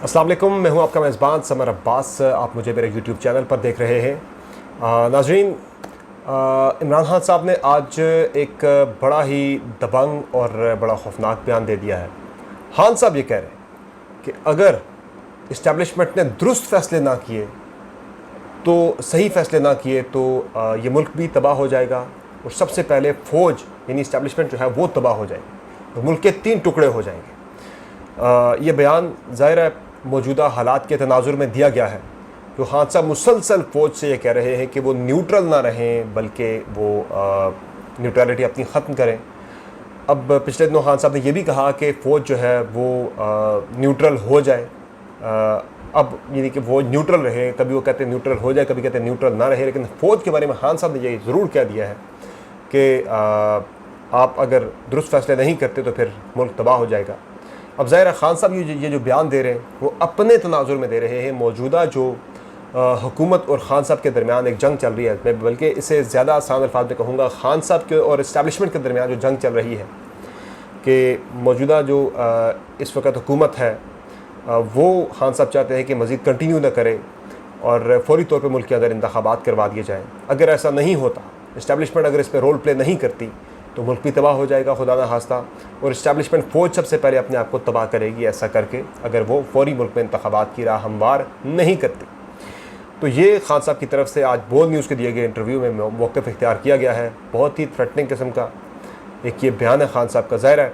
अस्सलाम वालेकुम, मैं हूं आपका मेज़बान समर अब्बास। आप मुझे मेरे यूट्यूब चैनल पर देख रहे हैं। नाज़रीन, इमरान खान साहब ने आज एक बड़ा ही दबंग और बड़ा खौफनाक बयान दे दिया है। खान साहब ये कह रहे हैं कि अगर इस्टेब्लिशमेंट ने दुरुस्त फ़ैसले ना किए, तो सही फ़ैसले ना किए तो ये मुल्क भी तबाह हो जाएगा और सबसे पहले फ़ौज यानी इस्टेब्लिशमेंट जो है वो तबाह हो जाएगी, तो मुल्क के 3 टुकड़े हो जाएंगे। ये बयान ज़ाहिर है मौजूदा हालात के तनाजुर में दिया गया है। जो खान साहब मुसलसल फ़ौज से ये कह रहे हैं कि वो न्यूट्रल ना रहें, बल्कि वो न्यूट्रलिटी अपनी ख़त्म करें। अब पिछले दिनों खान साहब ने यह भी कहा कि फ़ौज जो है वो न्यूट्रल हो जाए। अब यानी कि वो न्यूट्रल रहे, कभी वो कहते हैं न्यूट्रल हो जाए, कभी कहते हैं न्यूट्रल ना रहे। लेकिन फ़ौज के बारे में खान साहब ने ये ज़रूर कह दिया है कि आप अगर दुरुस्त फ़ैसले नहीं करते तो फिर मुल्क तबाह हो जाएगा। अब ज़ाहिर है खान साहब ये जो बयान दे रहे हैं वो अपने तनाजुर में दे रहे हैं। मौजूदा जो हुकूमत और ख़ान साहब के दरमियान एक जंग चल रही है, मैं बल्कि इसे ज़्यादा आसान अल्फाज में कहूँगा, खान साहब के और इस्टेब्लिशमेंट के दरमियान जो जंग चल रही है कि मौजूदा जो इस वक्त हुकूमत है वो खान साहब चाहते हैं कि मज़ीद कंटिन्यू ना करे और फौरी तौर पर मुल्क के अंदर इंतखाबात करवा दिए जाएँ। अगर ऐसा नहीं होता, इस्टेब्लिशमेंट अगर इस पर रोल प्ले नहीं करती, तो मुल्क भी तबाह हो जाएगा खुदा ना खास्ता। और इस्टेब्लिशमेंट फ़ौज सबसे पहले अपने आप को तबाह करेगी ऐसा करके, अगर वो फौरी मुल्क में इंतखाबात की राह हमवार नहीं करती। तो ये खान साहब की तरफ से आज बोल न्यूज़ के दिए गए इंटरव्यू में मौक़िफ़ इख्तियार किया गया है। बहुत ही थ्रेटनिंग किस्म का एक ये बयान है खान साहब का। ज़ाहिर है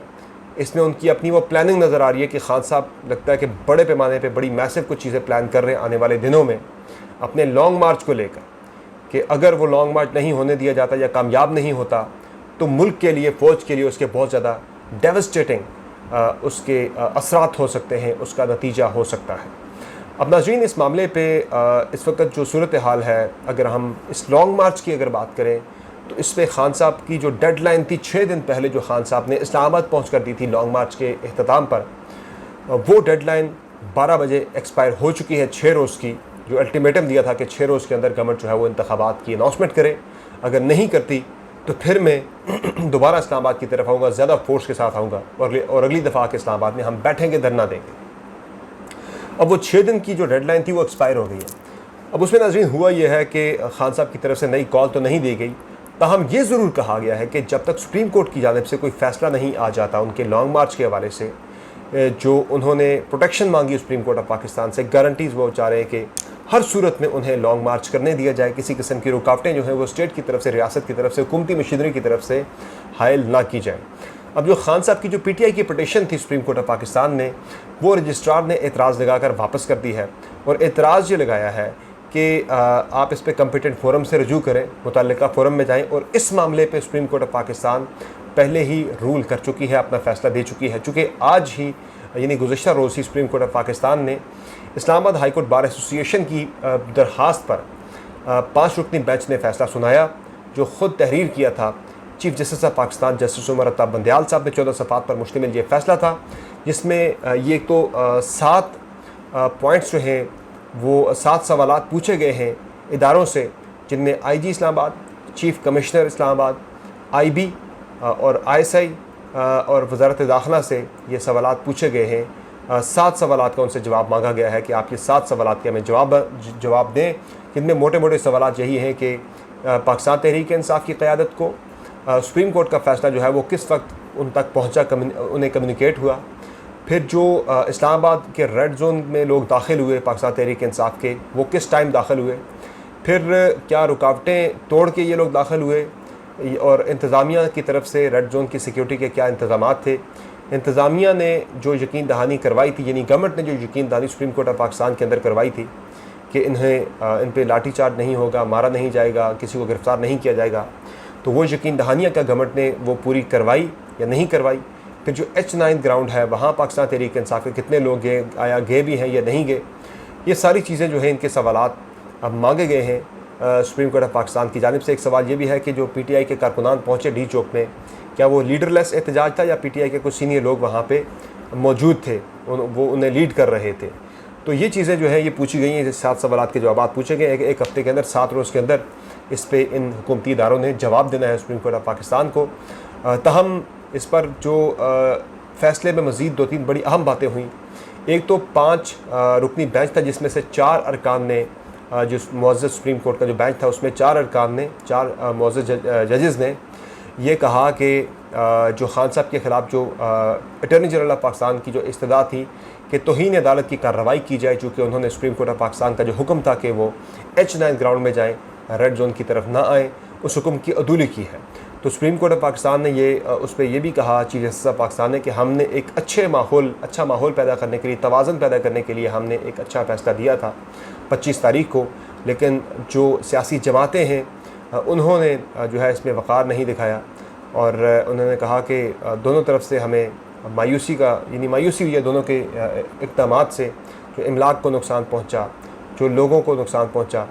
इसमें उनकी अपनी वो प्लानिंग नज़र आ रही है कि खान साहब लगता है कि बड़े पैमाने पर बड़ी मैसिव कुछ चीज़ें प्लान कर रहे हैं आने वाले दिनों में अपने लॉन्ग मार्च को लेकर, कि अगर वो लॉन्ग मार्च नहीं होने दिया जाता या कामयाब नहीं होता तो मुल्क के लिए, फ़ौज के लिए उसके बहुत ज़्यादा डेवस्टेटिंग उसके असरात हो सकते हैं, उसका नतीजा हो सकता है। अब नाज़रीन, इस मामले पे इस वक्त जो सूरत हाल है, अगर हम इस लॉन्ग मार्च की अगर बात करें तो इस पर खान साहब की जो डेडलाइन थी 6 दिन पहले जो खान साहब ने इस्लामाबाद पहुँच कर दी थी लॉन्ग मार्च के अख्ताम पर, वो डेडलाइन 12 बजे एक्सपायर हो चुकी है। 6 रोज़ की जो अल्टीमेटम दिया था कि 6 रोज़ के अंदर गवर्नमेंट जो है वो इंतखाबात की अनाउंसमेंट करे, अगर नहीं करती तो फिर मैं दोबारा इस्लामाबाद की तरफ आऊँगा, ज़्यादा फोर्स के साथ आऊँगा और अगली दफ़ा के इस्लामाबाद में हम बैठेंगे, धरना देंगे। अब वो 6 दिन की जो डेडलाइन थी वो एक्सपायर हो गई है। अब उसमें नाज़रीन हुआ यह है कि खान साहब की तरफ से नई कॉल तो नहीं दी गई, ताहम ये ज़रूर कहा गया है कि जब तक सुप्रीम कोर्ट की जानिब से कोई फ़ैसला नहीं आ जाता उनके लॉन्ग मार्च के हवाले से, जो उन्होंने प्रोटेक्शन मांगी सुप्रीम कोर्ट ऑफ पाकिस्तान से, गारंटीज़ वो चाह रहे हैं कि हर सूरत में उन्हें लॉन्ग मार्च करने दिया जाए, किसी किस्म की रुकावटें जो हैं वो स्टेट की तरफ से, रियासत की तरफ से, हुकूमती मशीनरी की तरफ से हायल ना की जाए। अब जो खान साहब की जो PTI की पिटीशन थी सुप्रीम कोर्ट ऑफ पाकिस्तान ने, वो रजिस्ट्रार ने एतराज़ लगाकर वापस कर दी है और एतराज़ ये लगाया है कि आप इस पर कम्पिटेंट फोरम से रजू करें, मुतल्लिका फोरम में जाएँ। और इस मामले पर सुप्रीम कोर्ट ऑफ पाकिस्तान पहले ही रूल कर चुकी है, अपना फ़ैसला दे चुकी है। चूँकि आज ही यानी गुज़श्ता रोज़ ही सुप्रीम कोर्ट ऑफ पाकिस्तान ने Islamabad high court bar association की दरख्वास्त पर 5 रुकनी बेंच ने फ़ैसला सुनाया, जो ख़ुद तहरीर किया था chief justice of Pakistan justice Umar Ata Bandial साहब ने। 14 सफ़ात पर मुश्तमिल ये फ़ैसला था, जिसमें ये तो 7 पॉइंट्स जो हैं वो 7 सवालात पूछे गए हैं इदारों से, जिनमें IG Islamabad, chief commissioner Islamabad, IB और ISI और वज़ारत दाखिला से ये सवालात पूछे गए हैं। 7 सवालात का उनसे जवाब मांगा गया है कि आप ये 7 सवालात के हमें जवाब दें, जिनमें मोटे मोटे सवालात यही हैं कि पाकिस्तान तहरीक इंसाफ की क़यादत को सुप्रीम कोर्ट का फ़ैसला जो है वो किस वक्त उन तक पहुँचा, उन्हें कम्युनिकेट हुआ। फिर जो इस्लामाबाद के रेड जोन में लोग दाखिल हुए पाकिस्तान तहरीक इंसाफ के, वो किस टाइम दाखिल हुए, फिर क्या रुकावटें तोड़ के ये लोग दाखिल हुए, और इंतज़ामिया की तरफ से रेड जोन की सिक्योरिटी के क्या इंतज़ामात थे। इंतज़ामिया ने जो यकीन दहानी करवाई थी, यानी गवर्नमेंट ने जो यकीन दहानी सुप्रीम कोर्ट ऑफ पाकिस्तान के अंदर करवाई थी कि इन पर लाठी चार्ज नहीं होगा, मारा नहीं जाएगा, किसी को गिरफ़्तार नहीं किया जाएगा, तो वो यकीन दहानियाँ क्या गवर्नमेंट ने वो पूरी करवाई या नहीं करवाई। फिर जो H9 ग्राउंड है वहाँ पाकिस्तान तहरीक इंसाफ के कितने लोग गए, आया गए भी हैं या नहीं गए, ये सारी चीज़ें जो हैं इनके सवालात अब मांगे गए हैं सुप्रीम कोर्ट ऑफ पाकिस्तान की जानिब से। एक सवाल ये भी है कि जो PTI के कारकुनान पहुँचे डी चौक में, क्या वो लीडरलेस एहतजाज था या PTI के कुछ सीनियर लोग वहाँ पे मौजूद थे, वो उन्हें लीड कर रहे थे। तो ये चीज़ें जो है ये पूछी गई हैं, 7 सवालात के जवाब पूछे गए। एक हफ़्ते के अंदर, 7 रोज़ के अंदर इस पे इन हुकूमती इदारों ने जवाब देना है सुप्रीम कोर्ट ऑफ पाकिस्तान को। तहम इस पर जो फ़ैसले में मज़ीद 2-3 बड़ी अहम बातें हुई। एक तो 5 रुकनी बेंच था जिसमें से 4 अरकान ने, जो मुअज़्ज़ज़ सुप्रीम कोर्ट का जो बेंच था उसमें 4 अरकान ने, 4 मुअज़्ज़ज़ जजेस ने ये कहा कि जो खान साहब के ख़िलाफ़ जो अटॉर्नी जनरल ऑफ पाकिस्तान की जो इस्तदा थी कि तौहीन अदालत की कार्रवाई की जाए, चूँकि उन्होंने सुप्रीम कोर्ट ऑफ पाकिस्तान का जो हुक्म था कि वो H9 ग्राउंड में जाएँ, रेड जोन की तरफ ना आए, उस हुक्म की अदूली की है। तो सुप्रीम कोर्ट ऑफ पाकिस्तान ने ये उस पर यह भी कहा, चीफ जस्टिस ऑफ पाकिस्तान ने, कि हमने एक अच्छा माहौल पैदा करने के लिए, तवाज़न पैदा करने के लिए हमने एक अच्छा फ़ैसला दिया था 25 तारीख को, लेकिन जो सियासी जमातें हैं उन्होंने जो है इसमें वक़ार नहीं दिखाया और उन्होंने कहा कि दोनों तरफ से हमें मायूसी हुई है दोनों के इक़दामात से। जो इमलाक को नुकसान पहुँचा, जो लोगों को नुकसान पहुँचा,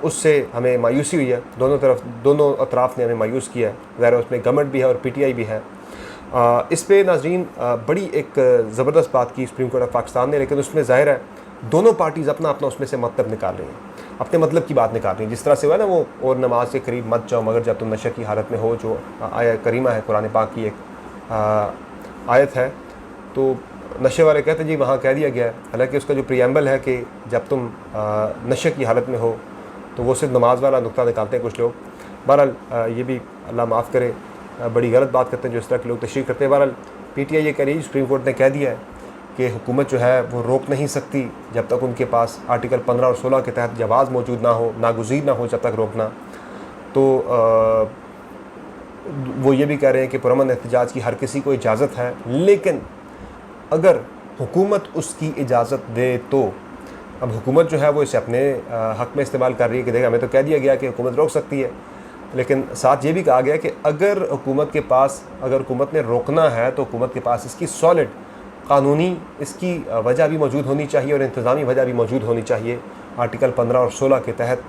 उससे हमें मायूसी हुई है। दोनों अतराफ़ ने हमें मायूस किया है। ज़ाहिर उसमें गवर्नमेंट भी है और PTI भी है। इस पे नाज़रीन बड़ी एक ज़बरदस्त बात की सुप्रीम कोर्ट ऑफ पाकिस्तान ने, लेकिन उसमें ज़ाहिर है दोनों पार्टीज़ अपना उसमें से मतलब निकाल रही हैं, अपने मतलब की बात निकाल रही हैं। जिस तरह से हुआ ना वो, और नमाज के करीब मत जाओ मगर जब तुम नशे की हालत में हो, जो आया करीमा है कुरान पाक की एक आयत है। तो नशे वाले कहते हैं जी वहाँ कह दिया गया है, हालांकि उसका जो प्रीएम्बल है कि जब तुम नशे की हालत में हो, तो वो सिर्फ नमाज वाला नुक्ता निकालते हैं कुछ लोग। बहरहाल ये भी अल्लाह माफ़ करे, बड़ी गलत बात करते हैं जो इस तरह के लोग तशरीह करते हैं। बहरहाल PTI ये कह रही है, सुप्रीम कोर्ट ने कह दिया है कि हुकूमत जो है वो रोक नहीं सकती जब तक उनके पास आर्टिकल 15 और 16 के तहत जवाज़ मौजूद ना हो, नागुज़ीर ना हो, जब तक रोकना। तो वो ये भी कह रहे हैं कि पुरअमन एहतजाज की हर किसी को इजाज़त है, लेकिन अगर हुकूमत उसकी इजाज़त दे तो। अब हुकूमत जो है वो इसे अपने हक़ में इस्तेमाल कर रही है कि देखिए हमें तो कह दिया गया कि हुकूमत रोक सकती है, लेकिन साथ ये भी कहा गया कि अगर हुकूमत ने रोकना है तो हुकूमत के पास इसकी सॉलिड कानूनी इसकी वजह भी मौजूद होनी चाहिए और इंतज़ामी वजह भी मौजूद होनी चाहिए। आर्टिकल 15 और 16 के तहत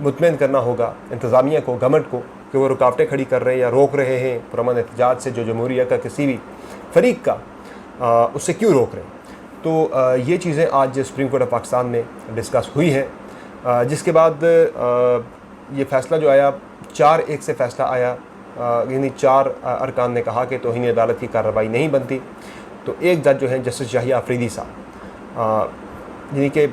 मुतमईन करना होगा इंतज़ामिया को, गवर्नमेंट को, कि वो रुकावटें खड़ी कर रहे हैं या रोक रहे हैं पुरअमन एहतजाज से जो जमहूरियत का किसी भी फरीक का, उससे क्यों रोक रहे हैं। तो ये चीज़ें आज सुप्रीम कोर्ट ऑफ पाकिस्तान में डिस्कस हुई हैं, जिसके बाद ये फ़ैसला जो आया 4-1 से फ़ैसला आया, यानी 4 अरकान ने कहा कि तौहीन अदालत की कार्रवाई नहीं बनती। तो एक जज जो है जस्टिस याहिया अफरीदी साहब, यानी कि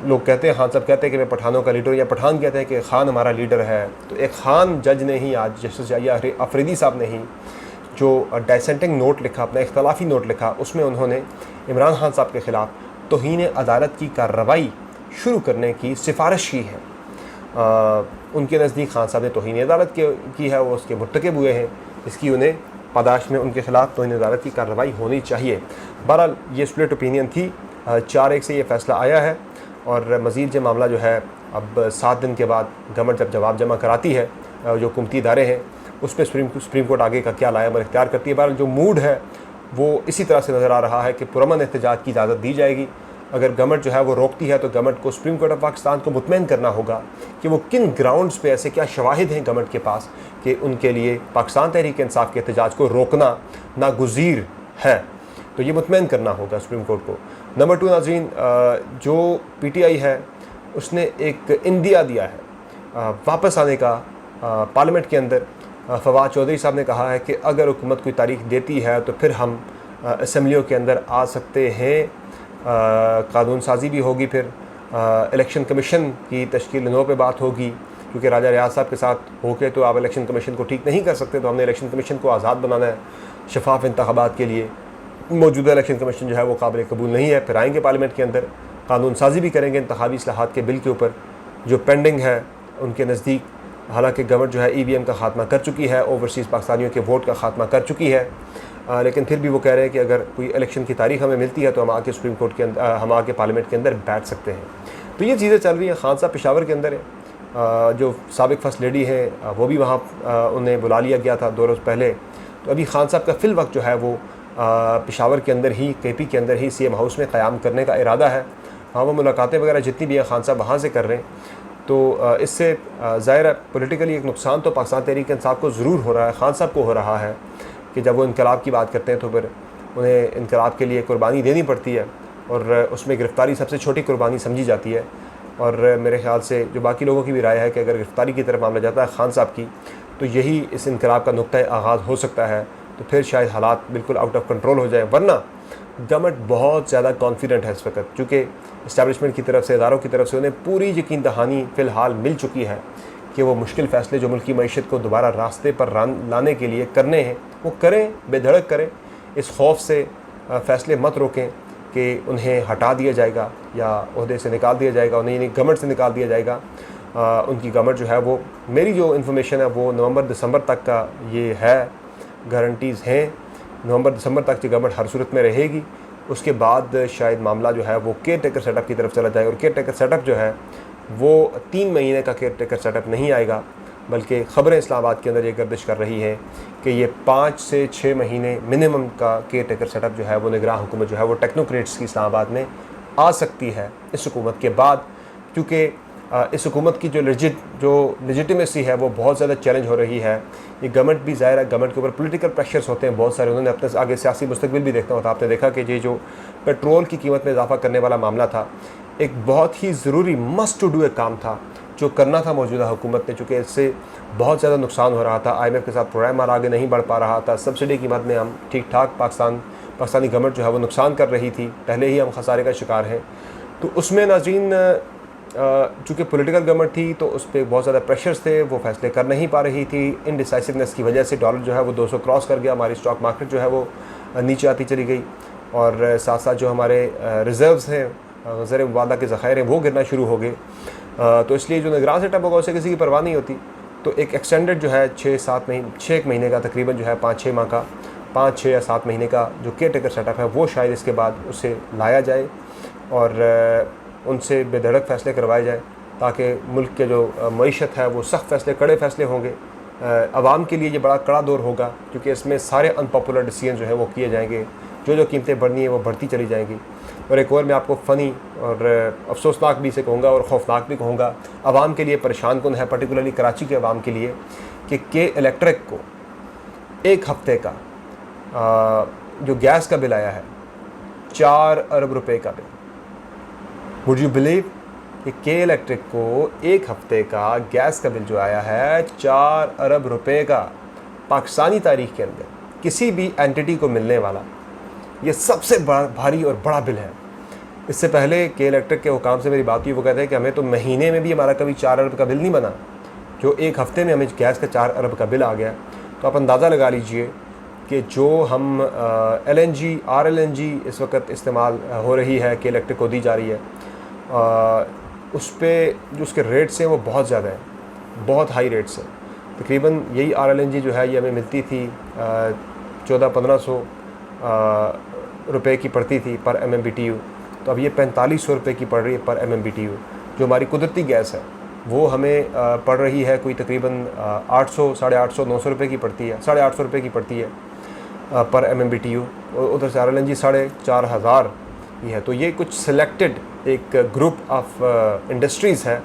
लोग कहते हैं, खान साहब कहते हैं कि मैं पठानों का लीडर, या पठान कहते हैं कि खान हमारा लीडर है। तो एक खान जज ने ही आज, जस्टिस याहिया अफरीदी साहब ने ही जो डाइसेंटिंग नोट लिखा, अपना इख्तलाफी नोट लिखा, उसमें उन्होंने इमरान खान साहब के ख़िलाफ़ तौहीन अदालत की कार्रवाई शुरू करने की सिफारिश की है। उनके नज़दीक खान साहब ने तौहीन अदालत की है, वो उसके मुर्तकिब हुए हैं, इसकी उन्हें पादाश में उनके ख़िलाफ़ तौहीन अदालत की कार्रवाई होनी चाहिए। बहरहाल ये स्प्लिट ओपिनियन थी, 4-1 से ये फ़ैसला आया है। और मज़ीद जो मामला जो है अब 7 दिन के बाद गवर्नमेंट जब जवाब जमा कराती है, जो हुकूमती इदारे हैं उस पर सुप्रीम कोर्ट आगे का क्या लाया इख्तियार करती है। बहरहाल जो मूड है वो इसी तरह से नज़र आ रहा है कि पुरअमन एहतजाज की इजाज़त दी जाएगी। अगर गवर्नमेंट जो है वो रोकती है तो गवर्नमेंट को सुप्रीम कोर्ट ऑफ पाकिस्तान को मुतमईन करना होगा कि वो किन ग्राउंड्स पे, ऐसे क्या शवाहिद हैं गवर्नमेंट के पास कि उनके लिए पाकिस्तान तहरीक इंसाफ के एहतजाज को रोकना नागुज़ीर है। तो ये मुतमईन करना होगा सुप्रीम कोर्ट को। नंबर 2 नाज़रीन, जो PTI है उसने एक इंदिया दिया है वापस आने का पार्लियामेंट के अंदर। फवाद चौधरी साहब ने कहा है कि अगर हुकूमत कोई तारीख देती है तो फिर हम असम्बलियों के अंदर आ सकते हैं, कानून साजी भी होगी, फिर इलेक्शन कमीशन की तश्कील 9 पे बात होगी, क्योंकि राजा रियाज साहब के साथ होके तो आप इलेक्शन कमीशन को ठीक नहीं कर सकते। तो हमने इलेक्शन कमीशन को आज़ाद बनाना है शफाफ इंतखाबात के लिए। मौजूदा इलेक्शन कमीशन जो है वो काबिल कबूल नहीं है। फिर आएँगे पार्लियामेंट के अंदर, कानून साजी भी करेंगे इंतखाबी इस्लाहात के बिल के ऊपर जो पेंडिंग है उनके नज़दीक। हालांकि गवर्नमेंट जो है EVM का ख़ात्मा कर चुकी है, ओवरसीज़ पाकिस्तानियों के वोट का ख़ात्मा कर चुकी है, लेकिन फिर भी वो कह रहे हैं कि अगर कोई इलेक्शन की तारीख हमें मिलती है तो हम आके सुप्रीम कोर्ट के अंदर, हम आके पार्लियामेंट के अंदर बैठ सकते हैं। तो ये चीज़ें चल रही हैं। खान साहब पेशावर के अंदर है, जो साबिक फर्स्ट लेडी हैं वो भी वहाँ उन्हें बुला लिया गया था 2 रोज़ पहले। तो अभी खान साहब का फ़िल वक्त जो है वो पेशावर के अंदर ही, KP के अंदर ही CM हाउस में क़याम करने का इरादा है। हाँ, वो मुलाकातें वगैरह जितनी भी हैं खान साहब वहाँ से कर रहे हैं। तो इससे ज़ाहिर है पॉलिटिकली एक नुकसान तो पाकिस्तान तहरीक इंसाफ को ज़रूर हो रहा है, खान साहब को हो रहा है कि जब वो इनकलाब की बात करते हैं तो फिर उन्हें इनकलाब के लिए कुर्बानी देनी पड़ती है और उसमें गिरफ़्तारी सबसे छोटी कुर्बानी समझी जाती है। और मेरे ख़्याल से जो बाकी लोगों की भी राय है कि अगर गिरफ़्तारी की तरफ मामला जाता है खान साहब की, तो यही इस इनकलाब का नुक्ता आगाज़ हो सकता है। तो फिर शायद हालात बिल्कुल आउट ऑफ कंट्रोल हो जाए। वरना गवर्नमेंट बहुत ज़्यादा कॉन्फिडेंट है इस वक्त, चूँकि इस्टेब्लिशमेंट की तरफ से, इदारों की तरफ से उन्हें पूरी यकीन दहानी फ़िलहाल मिल चुकी है कि वो मुश्किल फ़ैसले जो मुल्क की मईशत को दोबारा रास्ते पर लाने के लिए करने हैं वो करें, बेधड़क करें। इस खौफ से फ़ैसले मत रोकें कि उन्हें हटा दिया जाएगा या ओहदे से निकाल दिया जाएगा, उन्हें यानी गवर्नमेंट से निकाल दिया जाएगा। उनकी गवर्नमेंट जो है वो, मेरी जो इन्फॉर्मेशन है वो नवंबर दिसंबर तक का ये है, गारंटीज़ हैं नवंबर दिसंबर तक की गवर्नमेंट हर सूरत में रहेगी। उसके बाद शायद मामला जो है वो केयर टेकर सेटअप की तरफ चला जाए, और केयर टेकर सेटअप जो है वो 3 महीने का केयर टेकर सेटअप नहीं आएगा, बल्कि ख़बरें इस्लामाबाद के अंदर ये गर्दिश कर रही है कि ये 5 से 6 महीने मिनिमम का केयर टेकर सेटअप जो है वो निगरान हुकूमत जो है वो टेक्नोक्रेट्स की इस्लामाबाद में आ सकती है इस हुकूमत के बाद। क्योंकि इस हुकूमत की जो लेजिटिमेसी है वो बहुत ज़्यादा चैलेंज हो रही है। ये गवर्नमेंट भी ज़ाहिर है, गवर्नमेंट के ऊपर पॉलिटिकल प्रेशर्स होते हैं बहुत सारे, उन्होंने अपने आगे सियासी मुस्तकबिल भी देखना होता है। आपने देखा कि ये जो पेट्रोल की कीमत में इजाफा करने वाला मामला था, एक बहुत ही ज़रूरी मस्ट टू डू एक काम था जो करना था मौजूदा हुकूमत ने, चूँकि इससे बहुत ज़्यादा नुकसान हो रहा था। IMF के साथ प्रोग्राम आगे नहीं बढ़ पा रहा था, सब्सिडी की मद में हम ठीक ठाक पाकिस्तानी गवर्नमेंट जो है वो नुकसान कर रही थी, पहले ही हम खसारे का शिकार हैं। तो उसमें नाज़रीन चूँकि पॉलिटिकल गवर्नमेंट थी तो उस पर बहुत ज़्यादा प्रेशर्स थे, वो फैसले कर नहीं पा रही थी। इनडिसाइसिवनेस की वजह से डॉलर जो है वो 200 क्रॉस कर गया, हमारी स्टॉक मार्केट जो है वो नीचे आती चली गई, और साथ साथ जो हमारे रिज़र्व्स हैं, ज़र मुबादला के ज़ख़ायर हैं, वो गिरना शुरू हो गए। तो इसलिए जो निगरान सेटअप होगा उसे किसी की परवाह नहीं होती। तो एक एक्सटेंडेड जो है 6 महीने का तकरीबन जो है 5-6 माह का, 5, 6 या 7 महीने का जो केयर टेकर सेटअप है वो शायद इसके बाद उसे लाया जाए और उनसे बेधड़क फ़ैसले करवाए जाए, ताकि मुल्क के जो मईशत है वो सख्त फ़ैसले, कड़े फ़ैसले होंगे। आवाम के लिए ये बड़ा कड़ा दौर होगा, क्योंकि इसमें सारे अनपॉपुलर डिसीजन जो है वो किए जाएंगे, जो कीमतें बढ़नी है वो बढ़ती चली जाएंगी। और एक और मैं आपको फ़नी और अफसोसनाक भी इसे कहूँगा और खौफनाक भी कहूँगा, आवाम के लिए परेशान कुन है, पर्टिकुलरली कराची के आवाम के लिए, कि इलेक्ट्रिक को 1 हफ़्ते का जो गैस का बिल आया है 4 अरब रुपए का बिल। वुड यू बिलीव कि इलेक्ट्रिक को 1 हफ़्ते का गैस का बिल जो आया है 4 अरब रुपए का, पाकिस्तानी तारीख़ के अंदर किसी भी एंटिटी को मिलने वाला ये सबसे भारी और बड़ा बिल है। इससे पहले के इलेक्ट्रिक के हुकाम से मेरी बात हुई, वो कहते हैं कि हमें तो महीने में भी हमारा कभी 4 अरब का बिल नहीं बना, जो 1 हफ़्ते में हमें गैस का 4 अरब का बिल आ गया। तो आप अंदाज़ा लगा लीजिए कि जो हम LNG RLNG इस वक्त इस्तेमाल हो रही है, कि इलेक्ट्रिक को दी जा रही है, उस पर जो उसके रेट्स हैं वो बहुत ज़्यादा हैं, बहुत हाई रेट्स हैं। तकरीबन यही RLNG जो है ये हमें मिलती थी 1400-1500 रुपए की पड़ती थी पर MMBTU, तो अब ये 4500 रुपये की पड़ रही है पर MMBTU। जो हमारी कुदरती गैस है वो हमें पड़ रही है कोई तकरीबन 800, 850, 900 रुपये की पड़ती है, 850 रुपये की पड़ती है पर MMBTU, और उधर से RLNG 4500 की है। तो ये कुछ सिलेक्टेड एक ग्रुप ऑफ इंडस्ट्रीज़ है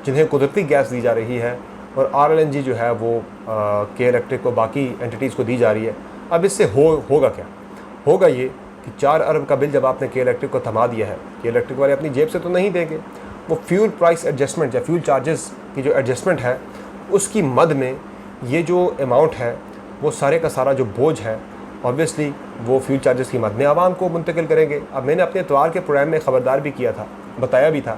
जिन्हें कुदरती गैस दी जा रही है, और RLNG जो है वो के इलेक्ट्रिक को बाकी एंटिटीज़ को दी जा रही है। अब इससे होगा क्या? होगा ये कि 4 अरब का बिल जब आपने के इलेक्ट्रिक को थमा दिया है, के इलेक्ट्रिक वाले अपनी जेब से तो नहीं देंगे, वो फ्यूल प्राइस एडजस्टमेंट या फ्यूल चार्जेस की जो एडजस्टमेंट है उसकी मद में ये जो अमाउंट है वो सारे का सारा जो बोझ है ऑब्वियसली वो फ्यूल चार्जेस की मद में आवाम को मुंतकिल करेंगे। अब मैंने अपने इतवार के प्रोग्राम में ख़बरदार भी किया था, बताया भी था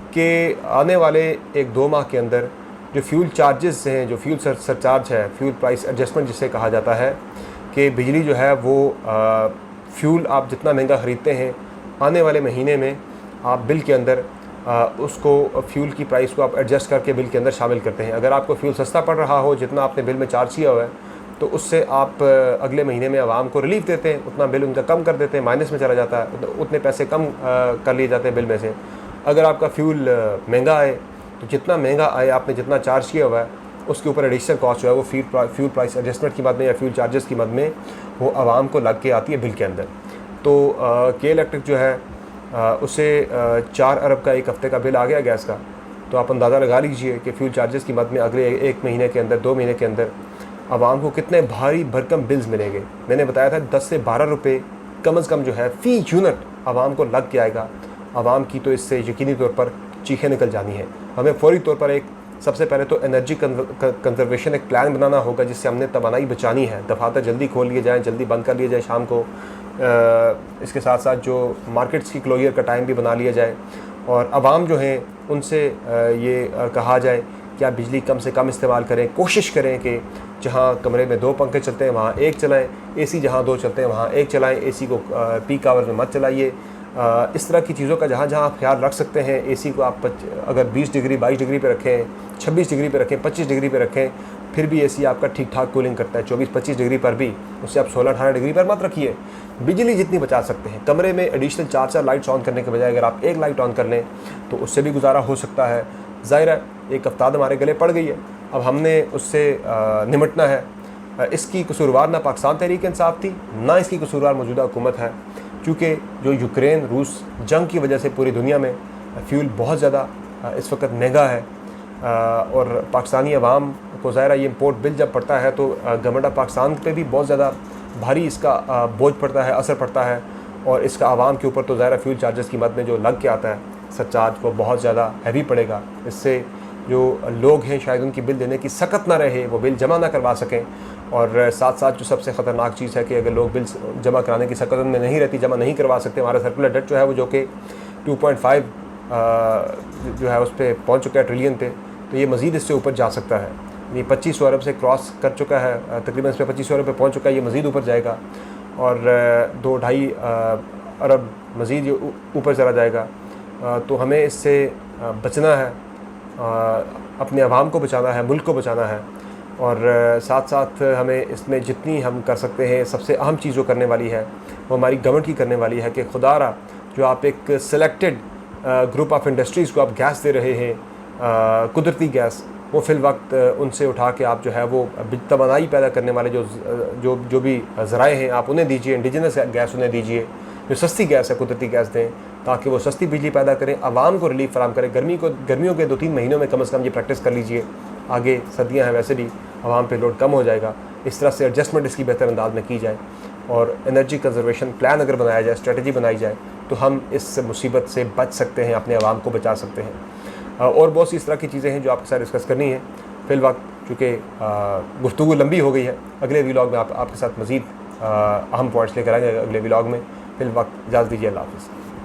कि आने वाले 1-2 माह के अंदर जो फ्यूल चार्जेस हैं, जो फ्यूल सरचार्ज है, फ्यूल प्राइस एडजस्टमेंट जिसे कहा जाता है, कि बिजली जो है वो फ्यूल आप जितना महंगा ख़रीदते हैं, आने वाले महीने में आप बिल के अंदर उसको फ्यूल की प्राइस को आप एडजस्ट करके बिल के अंदर शामिल करते हैं। अगर आपको फ्यूल सस्ता पड़ रहा हो जितना आपने बिल में चार्ज किया हुआ है, तो उससे आप अगले महीने में आवाम को रिलीफ देते हैं, उतना बिल उनका कम कर देते हैं, माइनस में चला जाता है, उतने पैसे कम कर लिए जाते हैं बिल में से। अगर आपका फ्यूल महंगा आए तो जितना महंगा आए, आपने जितना चार्ज किया हुआ है उसके ऊपर एडिशनल कॉस्ट जो है वो फ्यूल प्राइस एडजस्टमेंट की मद में या फ्यूल चार्जेस की मद में वो आवाम को लग के आती है बिल के अंदर। तो के इलेक्ट्रिक जो है उसे 4 अरब का 1 हफ़्ते का बिल आ गया गैस का, तो आप अंदाज़ा लगा लीजिए कि फ्यूल चार्जेस की मद में अगले 1 महीने के अंदर, 2 महीने के अंदर आवाम को कितने भारी भरकम बिल्स मिलेंगे। मैंने बताया था 10 से 12 रुपये कम अज़ कम जो है फ़ी यूनिट आवाम को लग के आएगा। आवाम की तो इससे यकीनी तौर पर चीखें निकल जानी है। हमें फौरी तौर पर एक सबसे पहले तो एनर्जी कंजर्वेशन एक प्लान बनाना होगा जिससे हमने तवानाई बचानी है। दफातर जल्दी खोल लिए जाएँ, जल्दी बंद कर लिए जाए शाम को। इसके साथ साथ जो मार्केट्स की क्लोजर का टाइम भी बना लिया जाए और आवाम जो हैं उनसे ये कहा जाए कि आप बिजली कम से कम इस्तेमाल करें। कोशिश करें कि जहाँ कमरे में 2 पंखे चलते हैं वहाँ 1 चलाएं, एसी जहाँ 2 चलते हैं वहाँ 1 चलाएं, एसी को पीक आवर्स में मत चलाइए। इस तरह की चीज़ों का जहाँ जहाँ आप ख्याल रख सकते हैं। एसी को आप अगर 20 डिग्री 22 डिग्री पे रखें, 26 डिग्री पे रखें, 25 डिग्री पे रखें, फिर भी एसी आपका ठीक ठाक कूलिंग करता है। 24-25 डिग्री पर भी, उससे आप 16-18 डिग्री पर मत रखिए। बिजली जितनी बचा सकते हैं, कमरे में एडिशनल 4-4 लाइट्स ऑन करने के बजाय अगर आप 1 लाइट ऑन कर लें तो उससे भी गुजारा हो सकता है। ज़ाहिर है एक अफ्ताद हमारे गले पड़ गई है, अब हमने उससे निमटना है। इसकी कसूरवार ना पाकिस्तान तहरीक इंसाफ थी, ना इसकी कसूरवार मौजूदा हुकूमत है, क्योंकि जो यूक्रेन रूस जंग की वजह से पूरी दुनिया में फ्यूल बहुत ज़्यादा इस वक्त महंगा है और पाकिस्तानी अवाम को ज़ाहिर ये इम्पोर्ट बिल जब पड़ता है तो गवर्नमेंट ऑफ पाकिस्तान पे भी बहुत ज़्यादा भारी इसका बोझ पड़ता है, असर पड़ता है। और इसका आवाम के ऊपर तो ज़ाहिर फ्यूल चार्जेस की मद में जो लग के आता है सरचार्ज वो बहुत ज़्यादा हैवी पड़ेगा। इससे जो लोग हैं शायद उनकी बिल देने की सकत ना रहे, वो बिल जमा ना करवा सकें। और साथ साथ जो सबसे ख़तरनाक चीज़ है कि अगर लोग बिल जमा कराने की सकत में नहीं रहती, जमा नहीं करवा सकते, हमारा सर्कुलर डेट जो है वो जो कि 2.5 जो है उस पर पहुँच चुका है ट्रिलियन पे, तो ये मज़ीद इससे ऊपर जा सकता है। ये 2500 अरब से क्रॉस कर चुका है, तकरीबन इस पर 2500 अरब पे पहुँच चुका है, ये मज़ीद ऊपर जाएगा और 2-2.5 अरब मज़ीद ऊपर चला जाएगा। तो हमें इससे बचना है, अपने अवाम को बचाना है, मुल्क को बचाना है। और साथ साथ हमें इसमें जितनी हम कर सकते हैं, सबसे अहम चीज़ जो करने वाली है वो हमारी गवर्नमेंट की करने वाली है कि खुदारा जो आप एक सिलेक्टेड ग्रुप ऑफ इंडस्ट्रीज़ को आप गैस दे रहे हैं, कुदरती गैस, वो फिल वक्त उनसे उठा के आप जो है वो तवानाई पैदा करने वाले जो भी ज़राए हैं आप उन्हें दीजिए। इंडिजिनस गैस उन्हें दीजिए, जो सस्ती गैस है कुदरती गैस दें ताकि वो सस्ती बिजली पैदा करें, आवाम को रिलीफ फराम करें। गर्मियों के 2-3 महीनों में कम से कम ये प्रैक्टिस कर लीजिए। आगे सर्दियाँ हैं, वैसे भी आवाम पे लोड कम हो जाएगा। इस तरह से एडजस्टमेंट इसकी बेहतर अंदाज में की जाए और एनर्जी कंजर्वेशन प्लान अगर बनाया जाए, स्ट्रेटजी बनाई जाए, तो हम इस मुसीबत से बच सकते हैं, अपने आवाम को बचा सकते हैं। और बहुत सी इस तरह की चीज़ें हैं जो आपके साथ डिस्कस करनी है। फिल वक्त चूँकि गुफ्तगू लंबी हो गई है, अगले व्लॉग में आपके साथ मज़ीद अहम पॉइंट्स लेकर आएंगे। अगले व्लॉग में फिल वक्त इजाज़त दीजिए। अल्लाह हाफ़िज़।